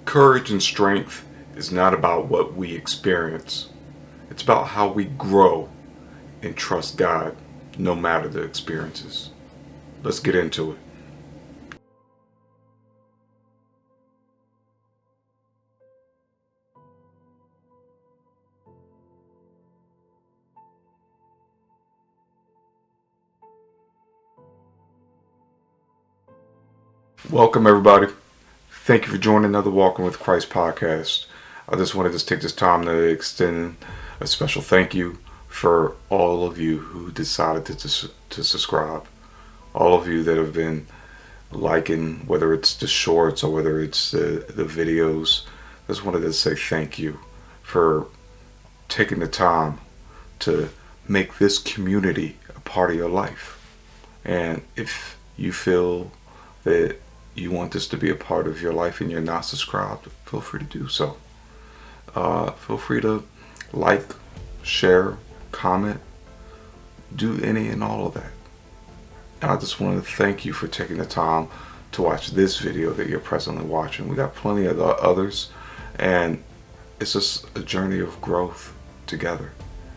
Courage and strength is not about what we experience. It's about how we grow and trust God no matter the experiences. Let's get into it. Welcome, everybody. Thank you for joining another Walking with Christ podcast. I just wanted to take this time to extend a special thank you for all of you who decided to subscribe. All of you that have been liking, whether it's the shorts or whether it's the videos. I just wanted to say thank you for taking the time to make this community a part of your life. And if you feel that you want this to be a part of your life and you're not subscribed, feel free to do so. Feel free to like, share, comment, do any and all of that. And I just wanted to thank you for taking the time to watch this video that you're presently watching. We got plenty of others, and it's just a journey of growth together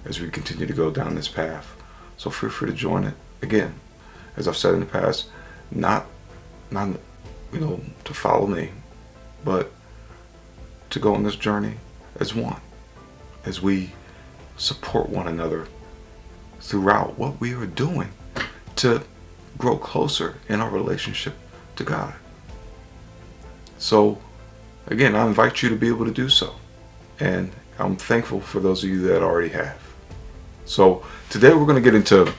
as we continue to go down this path. So feel free to join it. Again, as I've said in the past, not to follow me, but to go on this journey as one, as we support one another throughout what we are doing to grow closer in our relationship to God. So again, I invite you to be able to do so, and I'm thankful for those of you that already have. So today we're going to get into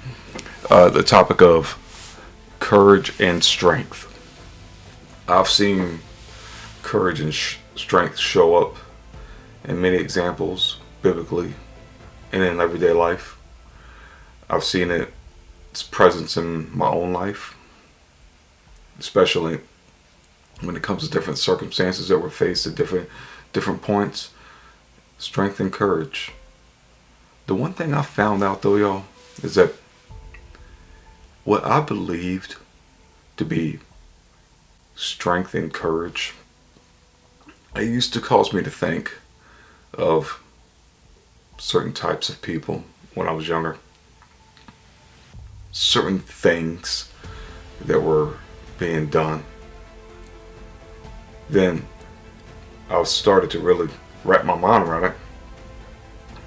the topic of courage and strength. I've seen courage and strength show up in many examples biblically and in everyday life. I've seen its presence in my own life, especially when it comes to different circumstances that we're faced at different points. Strength and courage. The one thing I found out though, y'all, is that what I believed to be strength and courage, it used to cause me to think of certain types of people when I was younger. Certain things that were being done. Then I started to really wrap my mind around it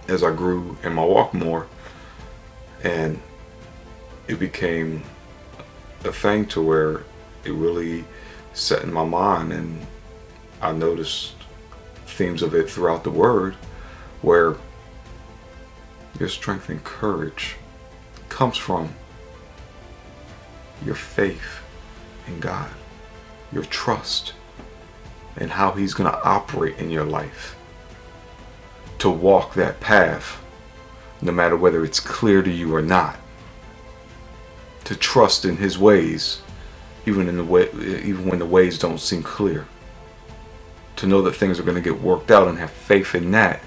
as I grew in my walk more, and it became a thing to where it really set in my mind, and I noticed themes of it throughout the word where your strength and courage comes from your faith in God, your trust in how He's going to operate in your life, to walk that path no matter whether it's clear to you or not, to trust in His ways even when the ways don't seem clear, to know that things are going to get worked out and have faith in that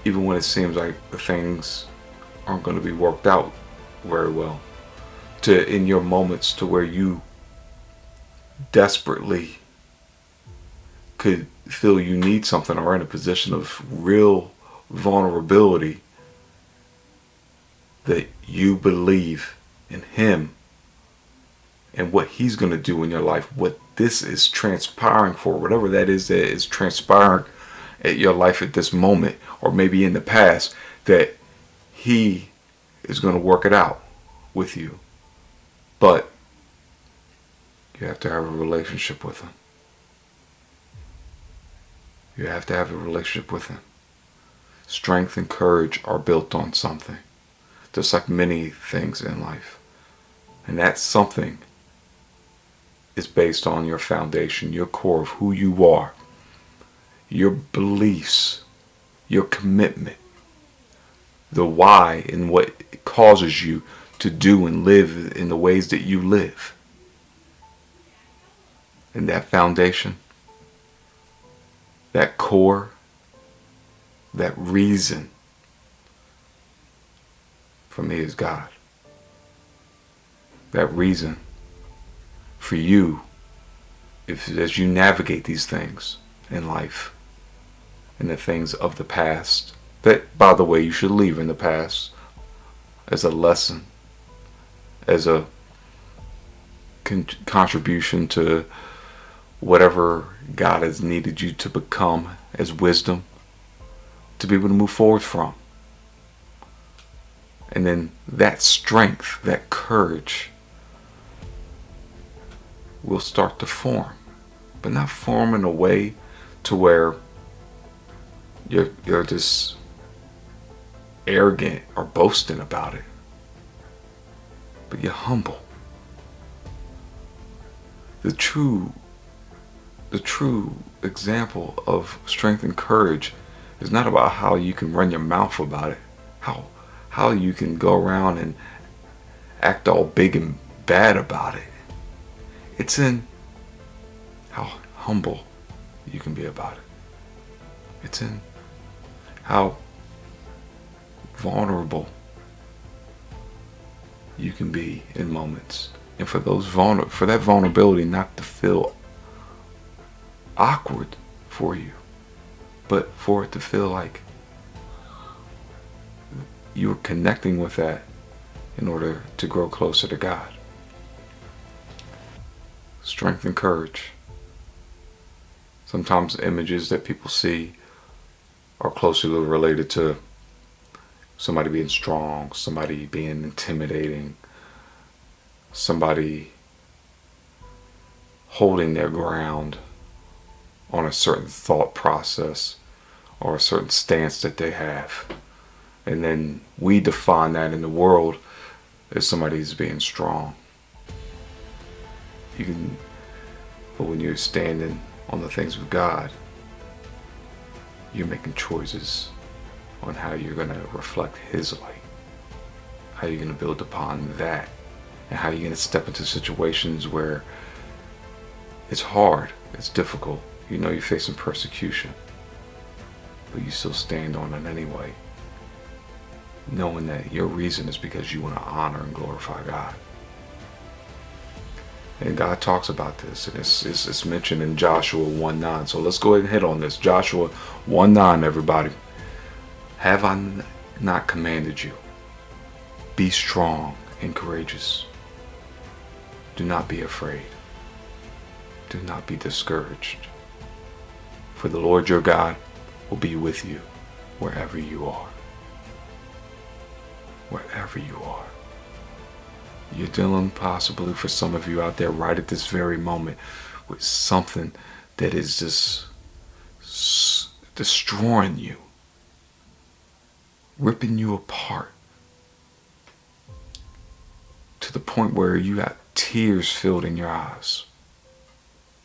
even when it seems like the things aren't going to be worked out very well, to in your moments to where you desperately could feel you need something or in a position of real vulnerability, that you believe in Him and what He's going to do in your life, what this is transpiring for, whatever that is transpiring at your life at this moment, or maybe in the past, that He is going to work it out with you. But you have to have a relationship with Him. You have to have a relationship with Him. Strength and courage are built on something, just like many things in life. And that something is based on your foundation, your core of who you are, your beliefs, your commitment, the why and what causes you to do and live in the ways that you live. And that foundation, that core, that reason for me is God. That reason for you if as you navigate these things in life and the things of the past, that, by the way, you should leave in the past as a lesson, as a contribution to whatever God has needed you to become as wisdom to be able to move forward from. And then that strength, that courage will start to form, but not form in a way to where you're just arrogant or boasting about it, but you're humble. The true example of strength and courage is not about how you can run your mouth about it, how you can go around and act all big and bad about it. It's in how humble you can be about it. It's in how vulnerable you can be in moments, and for that vulnerability not to feel awkward for you, but for it to feel like you're connecting with that in order to grow closer to God. Strength and courage. Sometimes images that people see are closely related to somebody being strong, somebody being intimidating, somebody holding their ground on a certain thought process or a certain stance that they have. And then we define that in the world as somebody's being strong. But when you're standing on the things of God, you're making choices on how you're going to reflect His light, how you're going to build upon that, and how you're going to step into situations where it's hard, it's difficult, you're facing persecution, but you still stand on it anyway, knowing that your reason is because you want to honor and glorify God. And God talks about this, and it's mentioned in Joshua 1:9. So let's go ahead and hit on this. Joshua 1:9, everybody. Have I not commanded you? Be strong and courageous. Do not be afraid. Do not be discouraged. For the Lord your God will be with you wherever you are. Wherever you are. You're dealing possibly, for some of you out there right at this very moment, with something that is just destroying you, ripping you apart, to the point where you got tears filled in your eyes,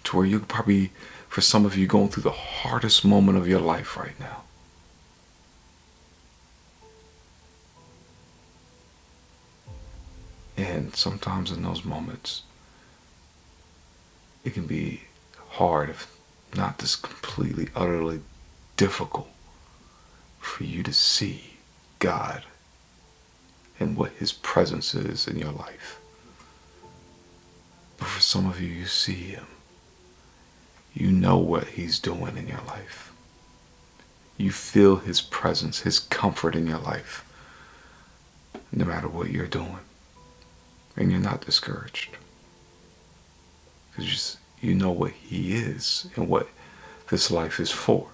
to where you're probably, for some of you, going through the hardest moment of your life right now. And sometimes in those moments, it can be hard, if not just completely, utterly difficult, for you to see God and what His presence is in your life. But for some of you, you see Him. You know what He's doing in your life. You feel His presence, His comfort in your life, no matter what you're doing. And you're not discouraged, because you know what He is and what this life is for.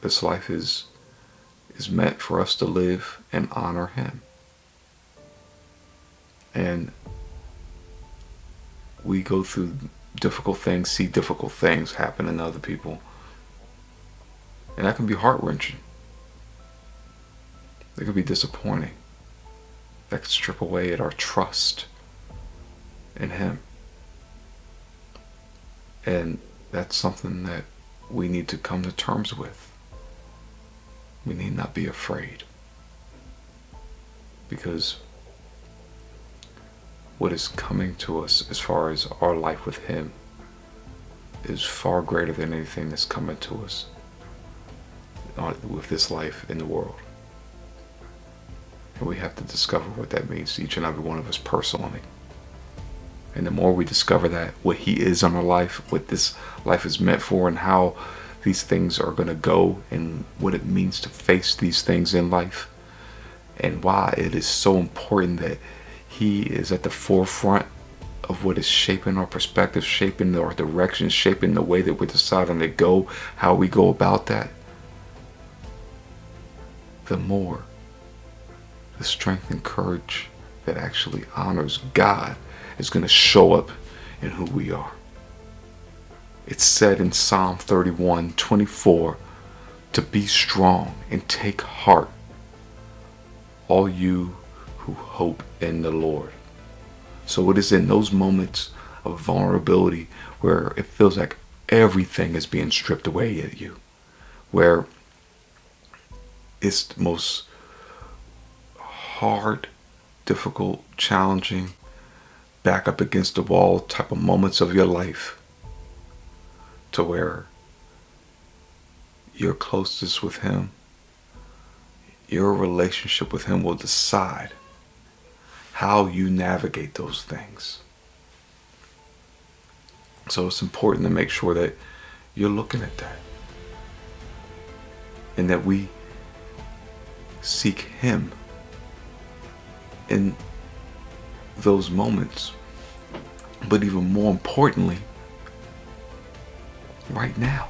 This life is meant for us to live and honor Him. And we go through difficult things, see difficult things happen in other people, and that can be heart-wrenching. It can be disappointing. That could strip away at our trust in Him. And that's something that we need to come to terms with. We need not be afraid, because what is coming to us as far as our life with Him is far greater than anything that's coming to us with this life in the world. And we have to discover what that means to each and every one of us personally. And the more we discover that, what He is in our life, what this life is meant for, and how these things are going to go, and what it means to face these things in life, and why it is so important that He is at the forefront of what is shaping our perspective, shaping our direction, shaping the way that we're deciding to go, how we go about that, the more the strength and courage that actually honors God is going to show up in who we are. It's said in Psalm 31:24 to be strong and take heart, all you who hope in the Lord. So it is in those moments of vulnerability where it feels like everything is being stripped away at you, where it's the most hard, difficult, challenging, back up against the wall type of moments of your life, to where you're closest with Him, your relationship with Him will decide how you navigate those things. So it's important to make sure that you're looking at that, and that we seek Him in those moments, but even more importantly, right now.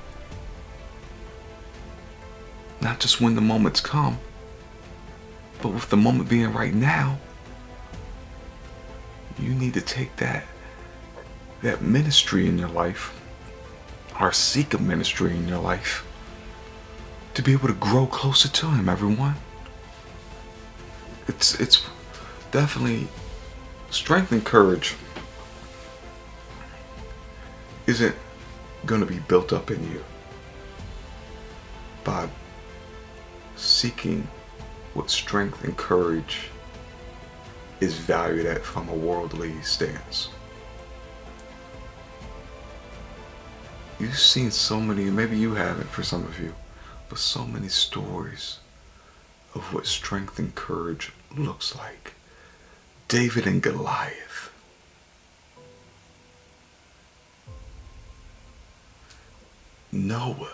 Not just when the moments come, but with the moment being right now, you need to take that ministry in your life, or seek a ministry in your life, to be able to grow closer to Him, everyone. It's definitely strength and courage isn't going to be built up in you by seeking what strength and courage is valued at from a worldly stance. You've seen so many, maybe you haven't for some of you, but so many stories of what strength and courage looks like. David and Goliath. Noah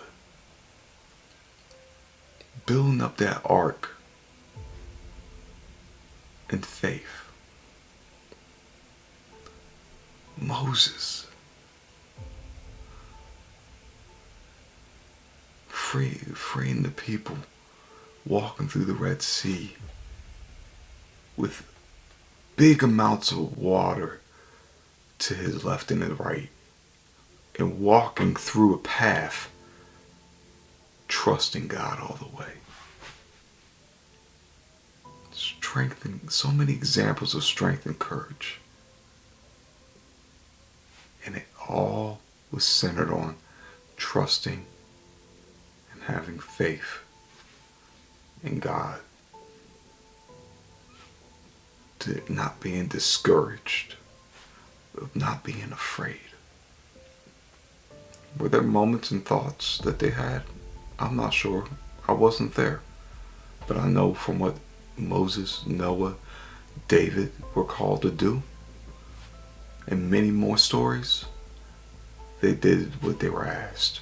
building up that ark in faith. Moses freeing the people, walking through the Red Sea with big amounts of water to his left and his right, and walking through a path, trusting God all the way. Strengthening, so many examples of strength and courage. And it all was centered on trusting and having faith in God. To not being discouraged, of not being afraid. Were there moments and thoughts that they had? I'm not sure. I wasn't there. But I know from what Moses, Noah, David were called to do, and many more stories, they did what they were asked.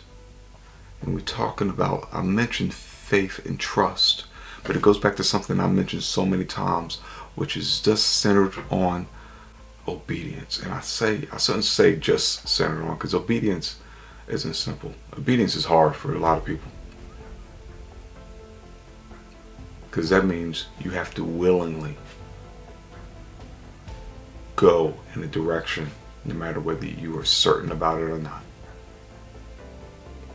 And we're talking about, I mentioned faith and trust, but it goes back to something I mentioned so many times, which is just centered on obedience. And I shouldn't say just centered on, because obedience isn't simple. Obedience is hard for a lot of people, because that means you have to willingly go in a direction, no matter whether you are certain about it or not.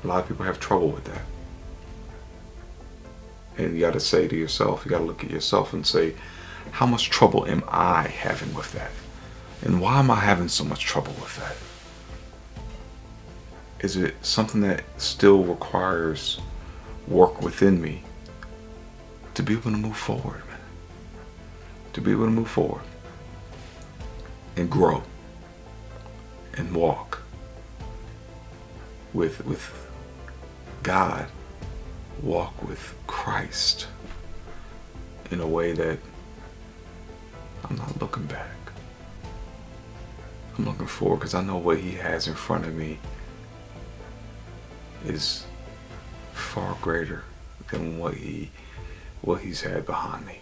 A lot of people have trouble with that. And you got to say to yourself, you got to look at yourself and say, how much trouble am I having with that? And why am I having so much trouble with that? Is it something that still requires work within me to be able to move forward, man? To be able to move forward and grow and walk with God, walk with Christ in a way that I'm not looking back. I'm looking forward because I know what He has in front of me is far greater than what He's had behind me.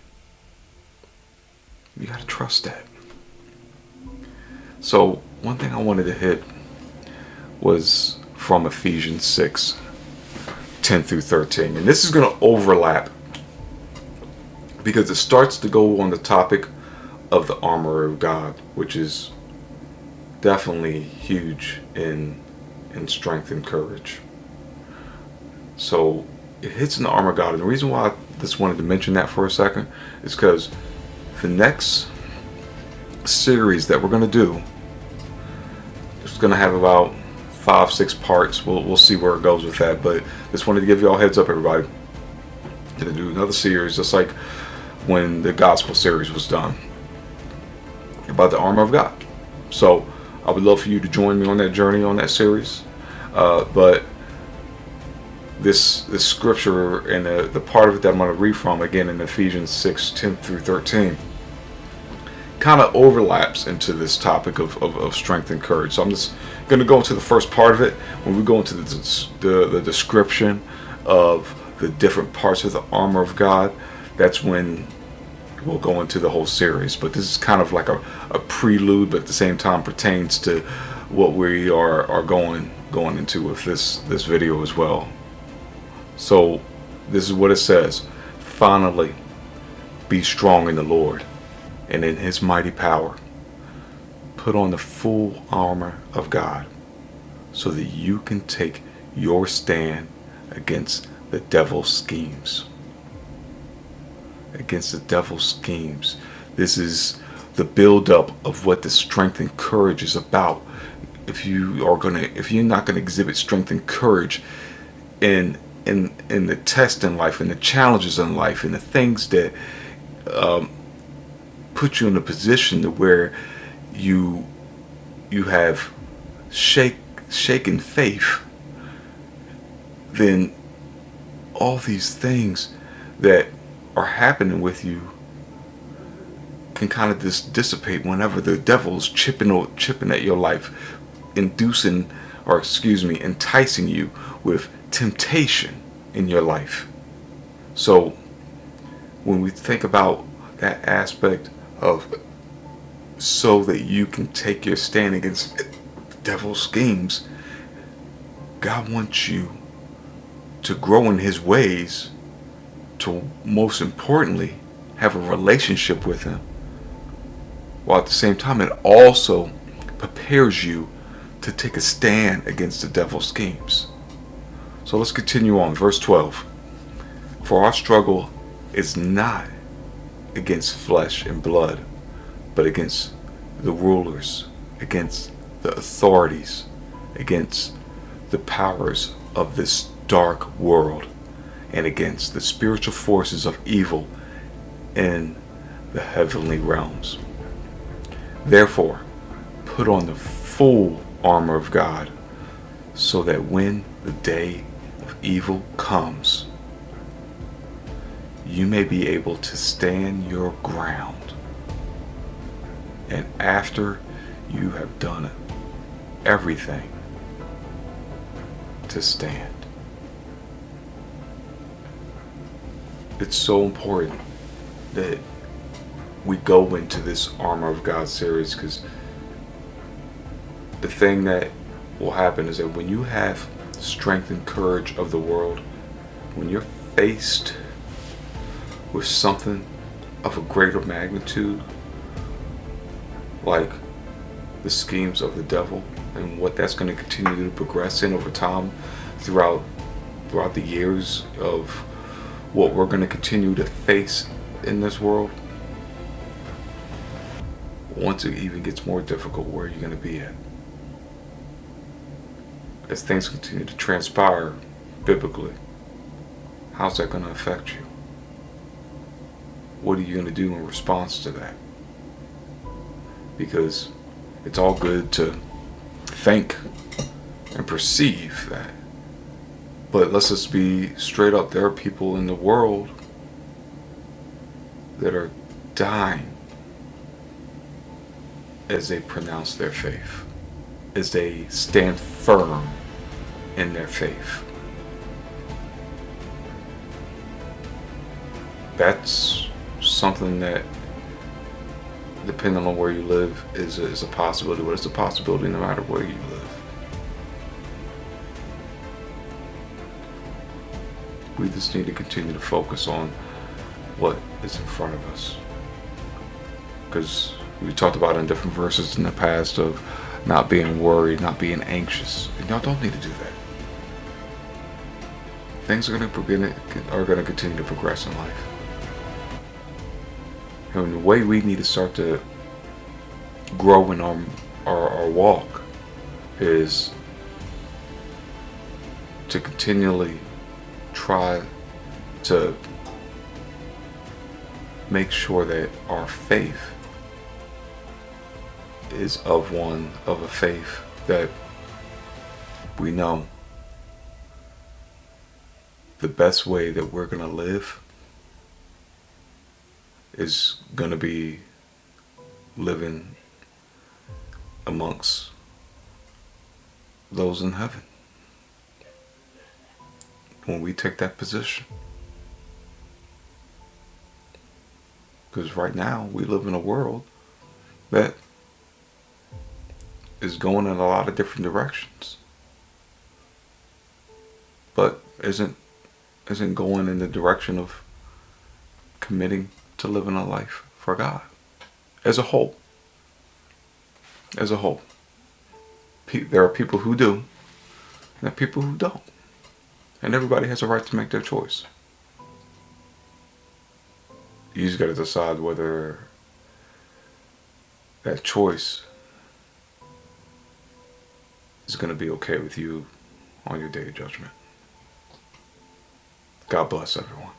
You got to trust that. So one thing I wanted to hit was from Ephesians 6:10 through 13. And this is going to overlap because it starts to go on the topic of the armor of God, which is definitely huge in strength and courage. So it hits in the armor of God. And the reason why I just wanted to mention that for a second is because the next series that we're going to do is going to have about 5-6 parts. We'll see where it goes with that, but just wanted to give you all heads up, everybody. Going to do another series just like when the gospel series was done about the armor of God. So I would love for you to join me on that journey, on that series. But this scripture and the part of it that I'm going to read from, again in Ephesians 6:10 through 13, kind of overlaps into this topic of strength and courage. So I'm just going to go into the first part of it. When we go into the description of the different parts of the armor of God, that's when we'll go into the whole series. But this is kind of like a prelude, but at the same time pertains to what we are going into with this video as well. So this is what it says. Finally, be strong in the Lord and in His mighty power. Put on the full armor of God so that you can take your stand against the devil's schemes. Against the devil's schemes. This is the build-up of what the strength and courage is about. If you're not gonna exhibit strength and courage in the test in life, in the challenges in life, in the things that put you in a position to where you have shaken faith, then all these things that are happening with you can kind of just dissipate whenever the devil's chipping at your life, enticing you with temptation in your life. So when we think about that aspect of so that you can take your stand against the devil's schemes, God wants you to grow in His ways, to most importantly have a relationship with Him, while at the same time it also prepares you to take a stand against the devil's schemes. So let's continue on. Verse 12. For our struggle is not against flesh and blood, but against the rulers, against the authorities, against the powers of this dark world, and against the spiritual forces of evil in the heavenly realms. Therefore, put on the full armor of God, so that when the day of evil comes, you may be able to stand your ground. And after you have done everything, to stand. It's so important that we go into this armor of God series, because the thing that will happen is that when you have strength and courage of the world, when you're faced with something of a greater magnitude, like the schemes of the devil and what that's going to continue to progress in over time throughout the years of what we're going to continue to face in this world, once it even gets more difficult, where are you going to be at? As things continue to transpire biblically, how's that going to affect you? What are you going to do in response to that? Because it's all good to think and perceive that, but let's just be straight up. There are people in the world that are dying as they pronounce their faith, as they stand firm in their faith. That's something that, depending on where you live, is a possibility. But it's a possibility no matter where you live. We just need to continue to focus on what is in front of us. Because we talked about in different verses in the past of not being worried, not being anxious. And y'all don't need to do that. Things are going to continue to progress in life. And the way we need to start to grow in our walk is to continually try to make sure that our faith is of a faith that we know the best way that we're going to live is going to be living amongst those in heaven. When we take that position. Because right now we live in a world that is going in a lot of different directions, but isn't going in the direction of committing to living a life for God as a whole. As a whole, there are people who do, and there are people who don't, and everybody has a right to make their choice. You just got to decide whether that choice is going to be okay with you on your day of judgment. God bless everyone.